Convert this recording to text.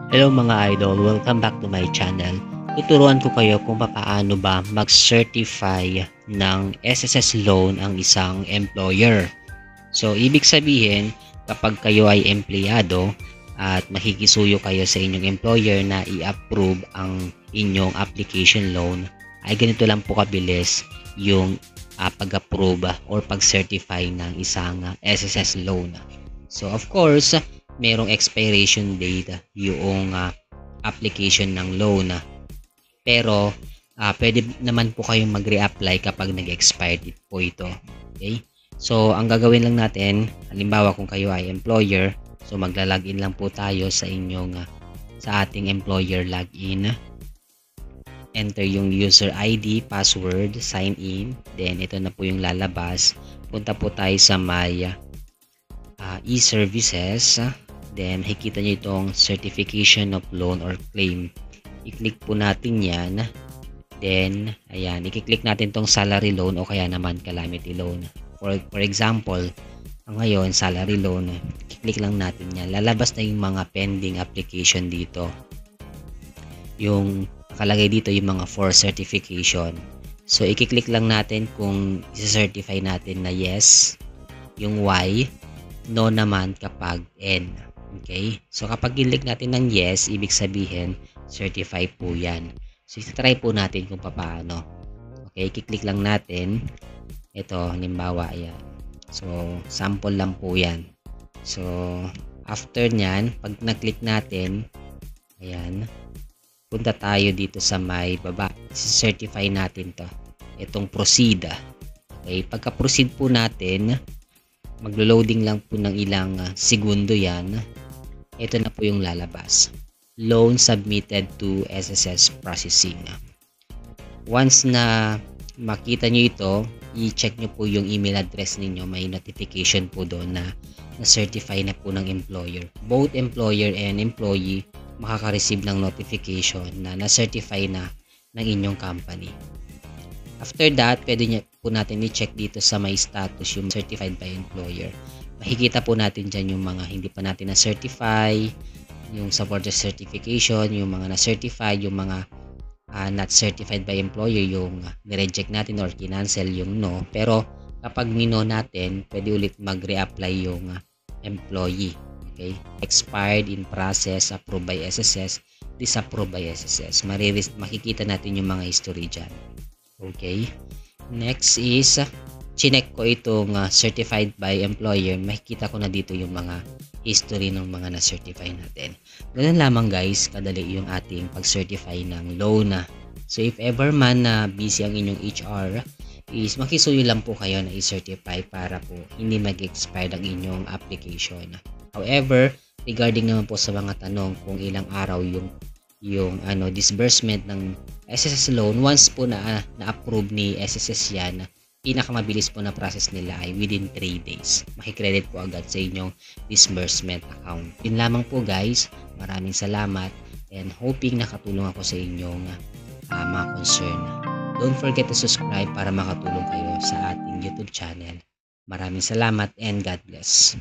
Hello mga idol, welcome back to my channel. Tuturuan ko kayo kung paano ba mag-certify ng SSS loan ang isang employer. So, ibig sabihin, kapag kayo ay empleyado at makikisuyo kayo sa inyong employer na i-approve ang inyong application loan, ay ganito lang po kabilis yung pag-approve or pag-certify ng isang SSS loan. So, of course, merong expiration date yung application ng loan. Pero, pwede naman po kayong mag-reapply kapag nag-expired po ito. Okay? So, ang gagawin lang natin, halimbawa kung kayo ay employer, so magla-login lang po tayo sa inyong sa ating employer login. Enter yung user ID, password, sign in, then ito na po yung lalabas. Punta po tayo sa my e-services, then makikita nyo itong certification of loan or claim. I-click po natin yan. Then, ayan, i-click natin tong salary loan o kaya naman calamity loan. For example, ngayon, salary loan, i-click lang natin yan. Lalabas na yung mga pending application dito. Yung nakalagay dito yung mga for certification. So, i-click lang natin kung i-certify natin na yes, yung Y, no naman kapag N. Okay? So, kapag i-click natin ng yes, ibig sabihin, certify po yan. So, try po natin kung paano. Okay? I-click lang natin. Ito, halimbawa, ayan. So, sample lang po yan. So, after nyan, pag na-click natin, ayan, punta tayo dito sa may baba. I-certify natin to. Itong proceed. Okay? Pagka-proceed po natin, maglo-loading lang po ng ilang segundo yan. Ito na po yung lalabas. Loan submitted to SSS processing. Once na makita nyo ito, i-check nyo po yung email address ninyo. May notification po doon na na-certify na po ng employer. Both employer and employee makaka-receive ng notification na na-certify na ng inyong company. After that, pwede po natin i-check dito sa my status yung certified by employer. Makikita po natin dyan yung mga hindi pa natin na-certify, yung supporter certification, yung mga na-certify, yung mga not certified by employer, yung nireject natin or kinancel yung no. Pero kapag nino natin, pwede ulit mag-reapply yung employee. Okay? Expired, in process, approved by SSS, disapproved by SSS. Makikita natin yung mga history dyan. Okay? Next is, chinek ko itong certified by employer. Makikita ko na dito yung mga history ng mga na-certify natin. Ganun lamang guys, kadali yung ating pag-certify ng loan. So if ever man na busy ang inyong HR, is makisuyo lang po kayo na i-certify para po hindi mag-expire ang inyong application. However, regarding naman po sa mga tanong kung ilang araw yung disbursement ng SSS loan, once po na-approve ni SSS yan, pinakamabilis po na process nila ay within 3 days. Makikredit po agad sa inyong disbursement account. Yun lamang po guys. Maraming salamat and hoping nakatulong ako sa inyong mga concern. Don't forget to subscribe para makatulong kayo sa ating YouTube channel. Maraming salamat and God bless.